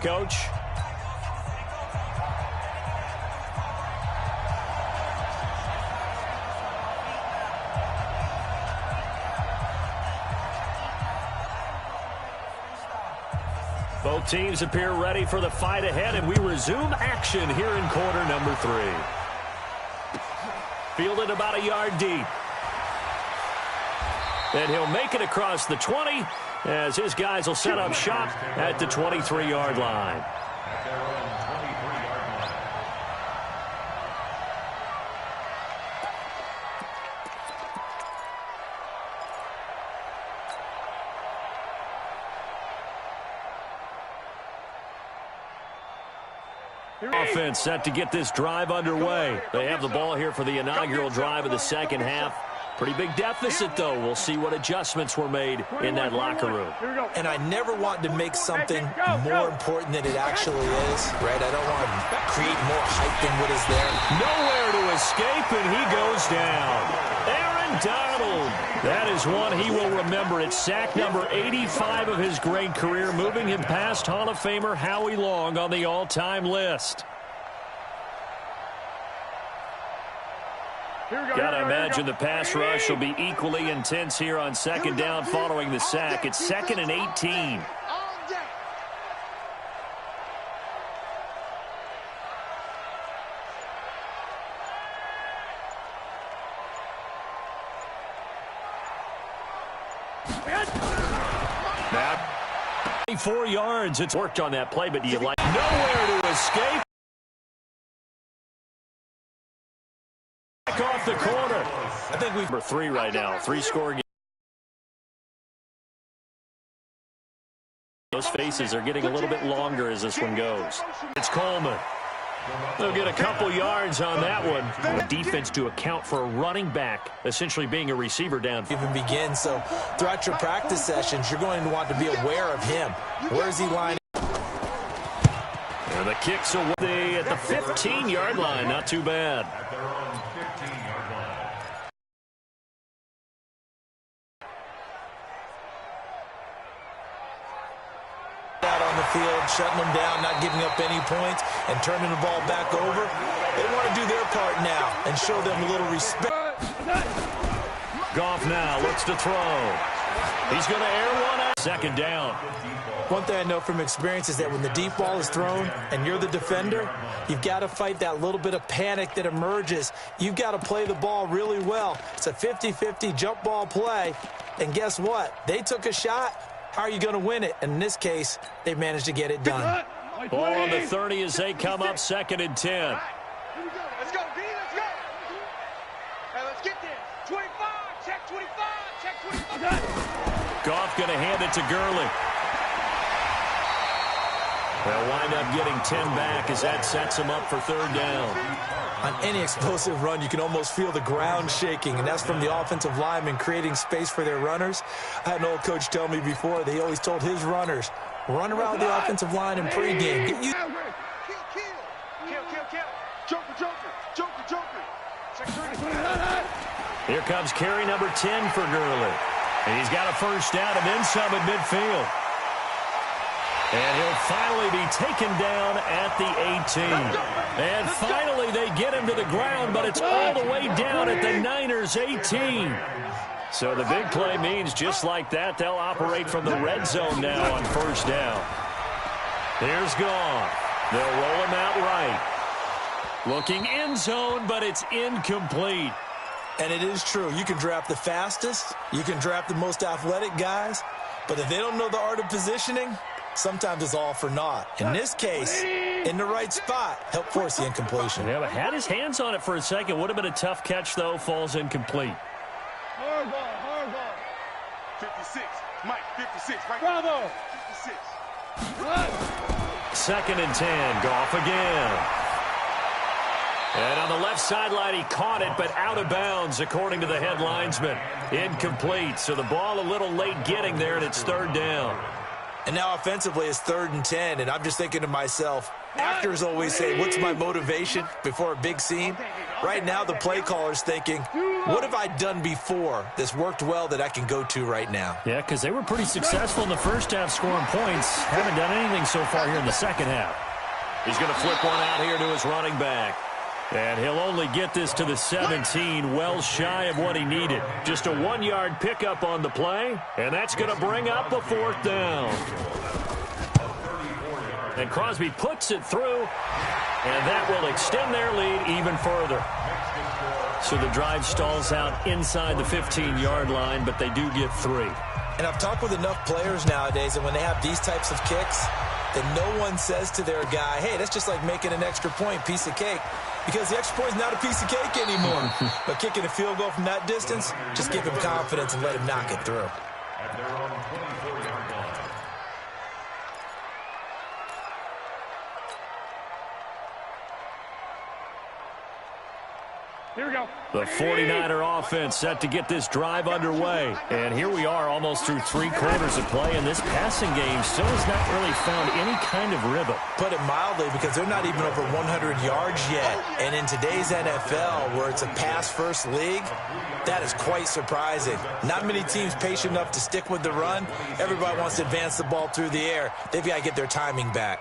Coach. Both teams appear ready for the fight ahead, and we resume action here in quarter number 3. Fielded about a yard deep. And he'll make it across the 20 as his guys will set up shop at the 23-yard line. Offense set to get this drive underway. They have the ball here for the inaugural drive of the second half. Pretty big deficit, though. We'll see what adjustments were made in that locker room. And I never want to make something more important than it actually is, right? I don't want to create more hype than what is there. Nowhere to escape, and he goes down. Aaron Donald. That is one he will remember. It's sack number 85 of his great career, moving him past Hall of Famer Howie Long on the all-time list. Gotta imagine the pass rush will be equally intense here on second down following the sack. It's 2nd and 18. Now, 24 yards. It's worked on that play, but do you like nowhere to escape? Off the corner. I think we've number 3 right now. 3 scoring. Those faces are getting a little bit longer as this one goes. It's Coleman. They'll get a couple yards on that one. Defense to account for a running back essentially being a receiver down. Even begin. So throughout your practice sessions, you're going to want to be aware of him. Where is he lining? And the kick's away at the 15-yard line. Not too bad. Out on the field, shutting them down, not giving up any points, and turning the ball back over. They want to do their part now and show them a little respect. Goff now looks to throw. He's going to air one out. Second down. One thing I know from experience is that when the deep ball is thrown and you're the defender, you've got to fight that little bit of panic that emerges. You've got to play the ball really well. It's a 50-50 jump ball play, and guess what? They took a shot. How are you going to win it? And in this case, they've managed to get it done. Ball on the 30 as they come up 2nd and 10. Here we go. Let's go, D. Let's go. Hey, let's get there. 25. Check 25. Check 25. Goff going to hand it to Gurley. They'll wind up getting 10 back as that sets them up for 3rd down. On any explosive run, you can almost feel the ground shaking, and that's from the offensive linemen creating space for their runners. I had an old coach tell me before, they always told his runners, run around the offensive line in pregame. Get you. Here comes carry number 10 for Gurley. And he's got a first down and then some at midfield. And he'll finally be taken down at the 18. And finally they get him to the ground, but it's all the way down at the Niners' 18. So the big play means just like that, they'll operate from the red zone now on first down. Here's Goff. They'll roll him out right. Looking end zone, but it's incomplete. And it is true. You can draft the fastest. You can draft the most athletic guys. But if they don't know the art of positioning, sometimes it's all for naught. In this case, in the right spot, help force the incompletion. Yeah, but had his hands on it for a second. Would have been a tough catch, though. Falls incomplete. Hard ball. 56. Mike, 56. Right. Bravo. 56. 2nd and 10. Goff again. And on the left sideline, he caught it, but out of bounds, according to the head linesman. Incomplete. So the ball a little late getting there, and it's 3rd down. And now offensively it's 3rd and 10, and I'm just thinking to myself, actors always say, what's my motivation before a big scene? Right now the play caller's thinking, What have I done before that's worked well that I can go to right now? Yeah, because they were pretty successful in the first half scoring points. Haven't done anything so far here in the second half. He's going to flip one out here to his running back. And he'll only get this to the 17, well shy of what he needed. Just a 1-yard pickup on the play, and that's going to bring up a 4th down. And Crosby puts it through, and that will extend their lead even further. So the drive stalls out inside the 15-yard line, but they do get 3. And I've talked with enough players nowadays, and when they have these types of kicks, then no one says to their guy, hey, that's just like making an extra point, piece of cake. Because the extra point is not a piece of cake anymore. But kicking a field goal from that distance, just give him confidence and let him knock it through. Here we go. The 49er offense set to get this drive underway. And here we are almost through 3 quarters of play, and this passing game still has not really found any kind of rhythm. Put it mildly, because they're not even over 100 yards yet. And in today's NFL, where it's a pass-first league, that is quite surprising. Not many teams patient enough to stick with the run. Everybody wants to advance the ball through the air. They've got to get their timing back.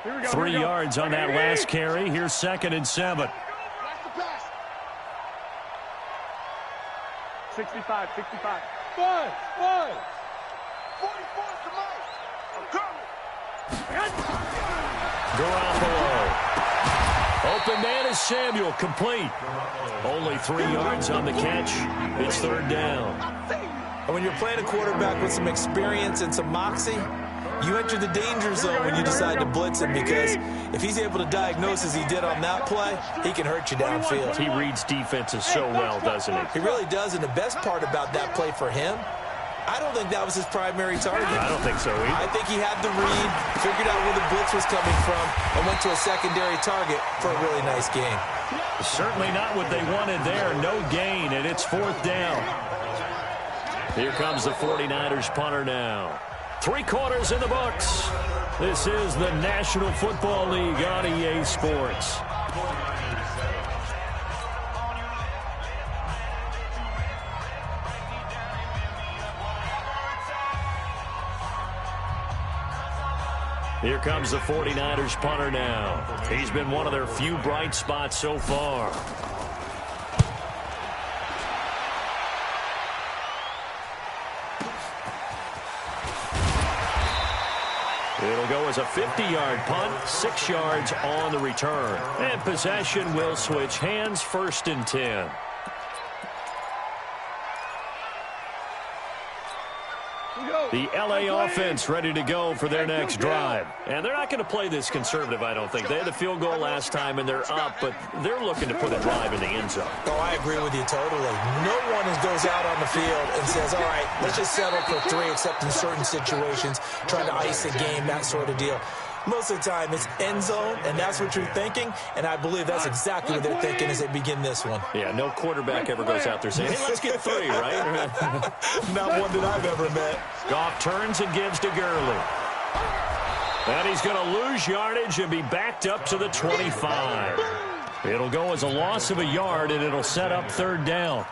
Here we go. 3 yards on that last carry. Here's 2nd and 7. Pass the pass. 65, 65. One. 44 to Mike. I'm coming. Garoppolo. Open man is Samuel, complete. Only 3 yards on the catch. It's 3rd down. And when you're playing a quarterback with some experience and some moxie, you enter the danger zone when you decide to blitz him, because if he's able to diagnose as he did on that play, he can hurt you downfield. He reads defenses so well, doesn't he? He really does, and the best part about that play for him, I don't think that was his primary target. I don't think so either. I think he had the read, figured out where the blitz was coming from, and went to a secondary target for a really nice game. Certainly not what they wanted there. No gain, and it's 4th down. Here comes the 49ers punter now. 3 quarters in the books. This is the National Football League on EA Sports. Here comes the 49ers punter now. He's been one of their few bright spots so far. It'll go as a 50-yard punt, 6 yards on the return. And possession will switch hands, 1st and 10. The L.A. offense ready to go for their next drive. And they're not going to play this conservative, I don't think. They had the field goal last time, and they're up, but they're looking to put a drive in the end zone. Oh, I agree with you totally. No one goes out on the field and says, all right, let's just settle for 3, except in certain situations, trying to ice a game, that sort of deal. Most of the time, it's end zone, and that's what you're thinking, and I believe that's exactly what they're thinking as they begin this one. Yeah, no quarterback ever goes out there saying, hey, let's get 3, right? Not one that I've ever met. Goff turns and gives to Gurley. And he's going to lose yardage and be backed up to the 25. It'll go as a loss of a yard, and it'll set up 3rd down.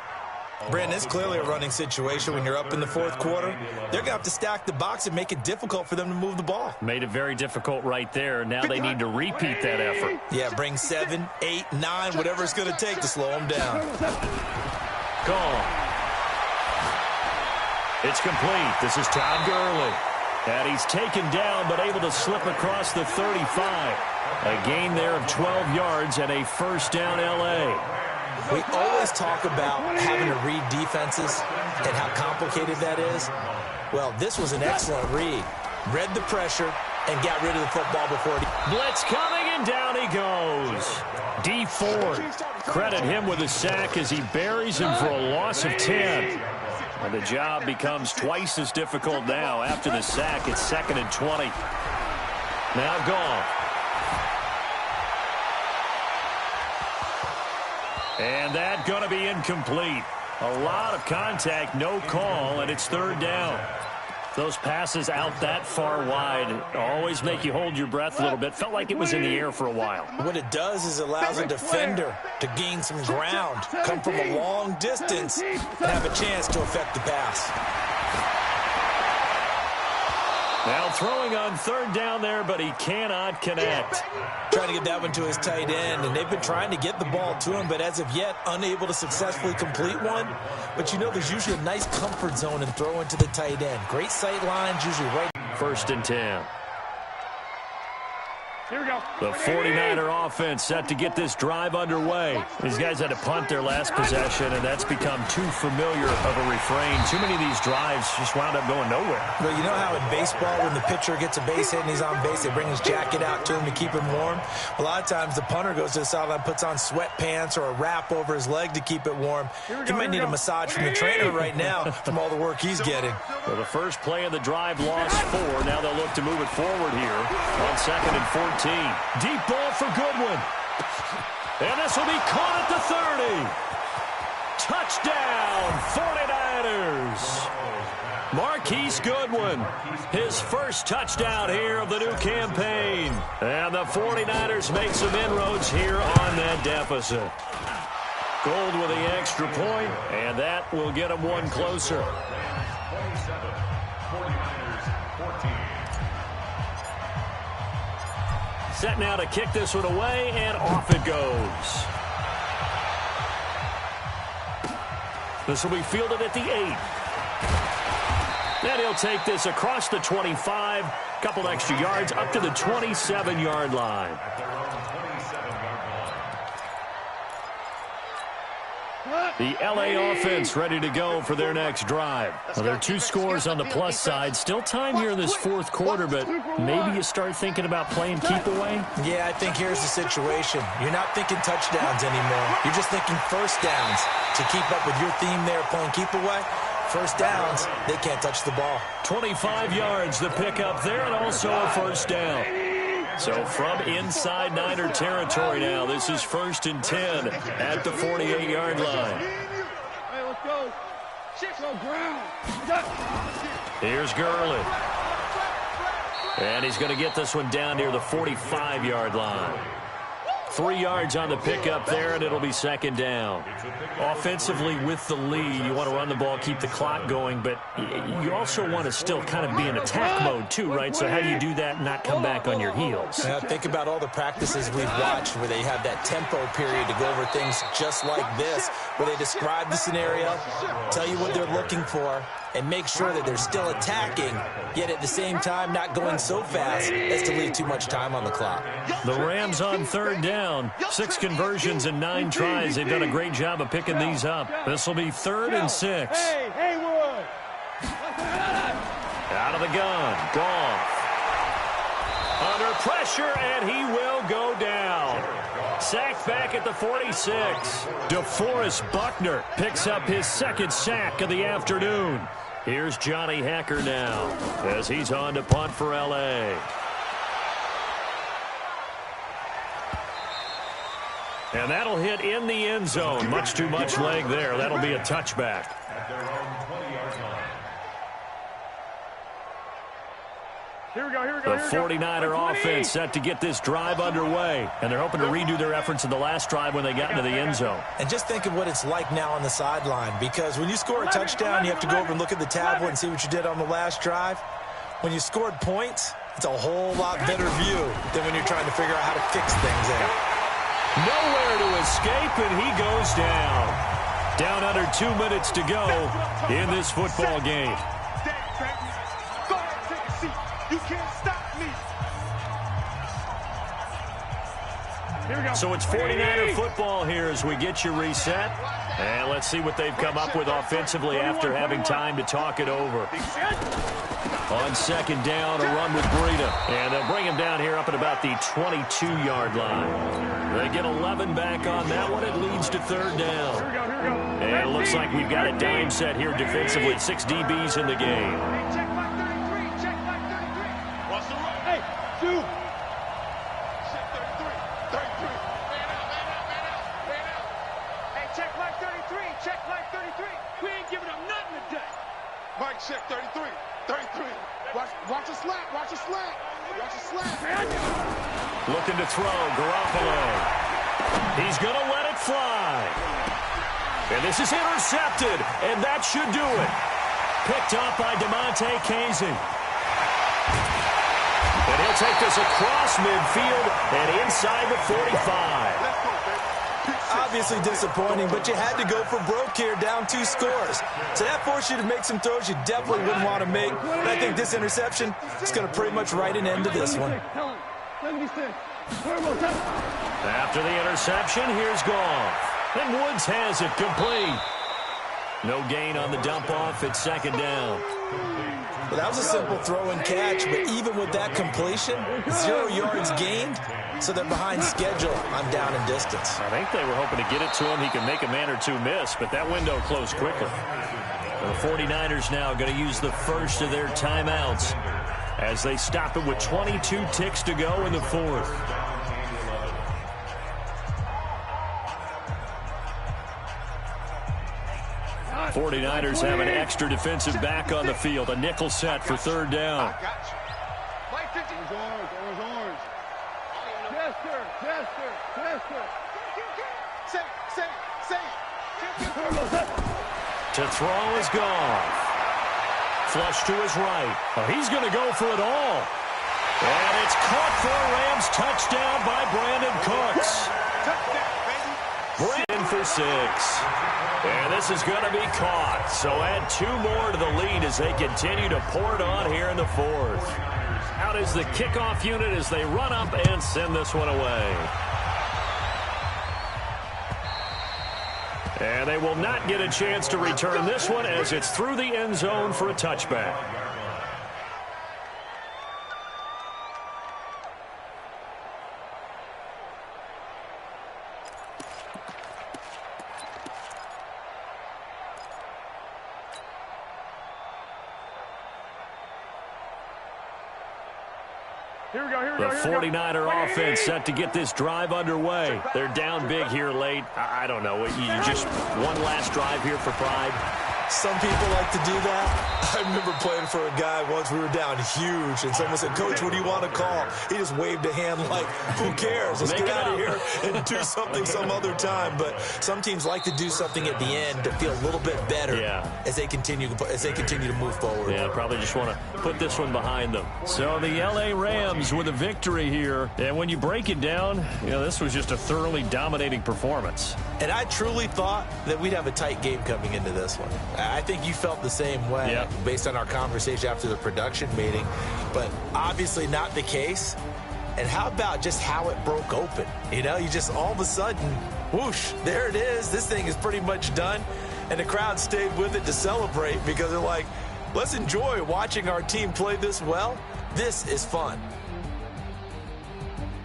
Brandon, it's clearly a running situation when you're up in the 4th quarter. They're going to have to stack the box and make it difficult for them to move the ball. Made it very difficult right there. Now they need to repeat that effort. Yeah, bring 7, 8, 9, whatever it's going to take to slow them down. Gone. It's complete. This is Todd Gurley. And he's taken down but able to slip across the 35. A gain there of 12 yards and a 1st down L.A. We always talk about having to read defenses and how complicated that is. Well, this was an excellent read. Read the pressure and got rid of the football before it. Blitz coming, and down he goes. D. Ford. Credit him with a sack as he buries him for a loss of 10. And the job becomes twice as difficult now. After the sack, it's 2nd and 20. Now gone. And that going to be incomplete. A lot of contact, no call, and it's 3rd down. Those passes out that far wide always make you hold your breath a little bit. Felt like it was in the air for a while. What it does is it allows a defender to gain some ground, come from a long distance, and have a chance to affect the pass. Now throwing on third down there, but he cannot connect. Trying to get that one to his tight end, and they've been trying to get the ball to him, but as of yet, unable to successfully complete one. But you know there's usually a nice comfort zone in throwing to the tight end. Great sight lines, usually right. 1st and 10. Here we go. The 49er offense set to get this drive underway. These guys had to punt their last possession, and that's become too familiar of a refrain. Too many of these drives just wound up going nowhere. Well, you know how in baseball, when the pitcher gets a base hit and he's on base, they bring his jacket out to him to keep him warm? A lot of times the punter goes to the sideline, puts on sweatpants or a wrap over his leg to keep it warm. He might need a massage from the trainer right now from all the work he's getting. Well, the first play of the drive lost 4. Now they'll look to move it forward here on 2nd and 14. Deep ball for Goodwin. And this will be caught at the 30. Touchdown, 49ers. Marquise Goodwin, his first touchdown here of the new campaign. And the 49ers make some inroads here on that deficit. Gold with the extra point, and that will get them one closer. Set now to kick this one away, and off it goes. This will be fielded at the 8. Then he'll take this across the 25, couple extra yards up to the 27-yard line. The LA offense ready to go for their next drive. Well, there are 2 scores on the plus side. Still time here in this 4th quarter, but maybe you start thinking about playing keep away? Yeah, I think here's the situation. You're not thinking touchdowns anymore. You're just thinking first downs. To keep up with your theme there, playing keep away, first downs, they can't touch the ball. 25 yards the pickup there, and also a first down. So from inside Niner territory now, this is 1st and 10 at the 48-yard line. Hey, let's go. Go ground. Here's Gurley. And he's going to get this one down near the 45-yard line. 3 yards on the pickup there, and it'll be 2nd down. Offensively with the lead, you want to run the ball, keep the clock going, but you also want to still kind of be in attack mode too, right? So how do you do that and not come back on your heels? Now, think about all the practices we've watched where they have that tempo period to go over things just like this, where they describe the scenario, tell you what they're looking for, and make sure that they're still attacking, yet at the same time not going so fast as to leave too much time on the clock. The Rams on 3rd down. 6 conversions and 9 tries. They've done a great job of picking these up. This will be 3rd and 6. Hey, Haywood. Out of the gun. Goff. Under pressure, and he will go down. Sacked back at the 46. DeForest Buckner picks up his 2nd sack of the afternoon. Here's Johnny Hacker now as he's on to punt for L.A. And that'll hit in the end zone. Much too much leg there. That'll be a touchback. Here we go. The 49er offense set to get this drive underway. And they're hoping to redo their efforts in the last drive when they got into the end zone. And just think of what it's like now on the sideline, because when you score a touchdown, you have to go over and look at the tablet and see what you did on the last drive. When you scored points, it's a whole lot better view than when you're trying to figure out how to fix things there. Nowhere to escape, and he goes down. Down under 2 minutes to go in this football game. You can't stop me. Here we go. So it's 49er football here as we get you reset. And let's see what they've come up with offensively after having time to talk it over. On 2nd down, a run with Breida. And they'll bring him down here up at about the 22-yard line. They get 11 back on that one. It leads to 3rd down. Here we go. And it looks like we've got a dime set here defensively. 6 DBs in the game. Check back 33. Check back 33. What's the run? Hey, dude. Check 33. 33. Man out. Hey, check back 33. Check back 33. We ain't giving up nothing today. Mike, check 33. 33. Watch a slap. Watch a slap. Watch a slap. Looking to throw, Garoppolo. He's going to let it fly. And this is intercepted, and that should do it. Picked up by DeMonte Casey. And he'll take this across midfield and inside the 45. Obviously disappointing, but you had to go for broke here, down 2 scores. So that forced you to make some throws you definitely wouldn't want to make. And I think this interception is going to pretty much write an end to this one. After the interception, here's Goff. And Woods has it complete. No gain on the dump-off. It's second down. Well, that was a simple throw and catch, but even with that completion, 0 yards gained, so they're behind schedule on down and distance. I think they were hoping to get it to him. He could make a man or two miss, but that window closed quickly. The 49ers now going to use the first of their timeouts as they stop it with 22 ticks to go in the fourth. The 49ers have an extra defensive back on the field. A nickel set for third down. To throw is Goff. Flush to his right. Oh, he's going to go for it all. And it's caught for a Rams touchdown by Brandon Cooks. Brandon for 6. And this is going to be caught. So add 2 more to the lead as they continue to pour it on here in the fourth. Out is the kickoff unit as they run up and send this one away. And they will not get a chance to return this one as it's through the end zone for a touchback. The 49er offense set to get this drive underway. They're down big here late. I don't know. You just one last drive here for pride. Some people like to do that. I remember playing for a guy once. We were down huge, and someone said, "Coach, what do you want to call?" He just waved a hand like, "Who cares? Let's get out of here and do something some other time." But some teams like to do something at the end to feel a little bit better as they continue to move forward. Yeah, probably just want to put this one behind them. So the L.A. Rams with a victory here. And when you break it down, this was just a thoroughly dominating performance. And I truly thought that we'd have a tight game coming into this one. I think you felt the same way based on our conversation after the production meeting, but obviously not the case. And how about just how it broke open? You just all of a sudden, whoosh, there it is. This thing is pretty much done. And the crowd stayed with it to celebrate because they're like, let's enjoy watching our team play this well. This is fun.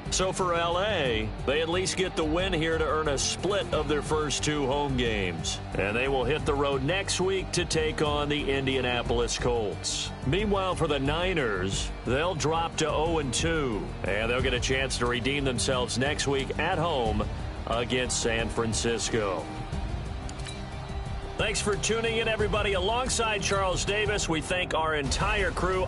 So for L.A., they at least get the win here to earn a split of their first 2 home games. And they will hit the road next week to take on the Indianapolis Colts. Meanwhile, for the Niners, they'll drop to 0-2. And they'll get a chance to redeem themselves next week at home against San Francisco. Thanks for tuning in, everybody. Alongside Charles Davis, we thank our entire crew.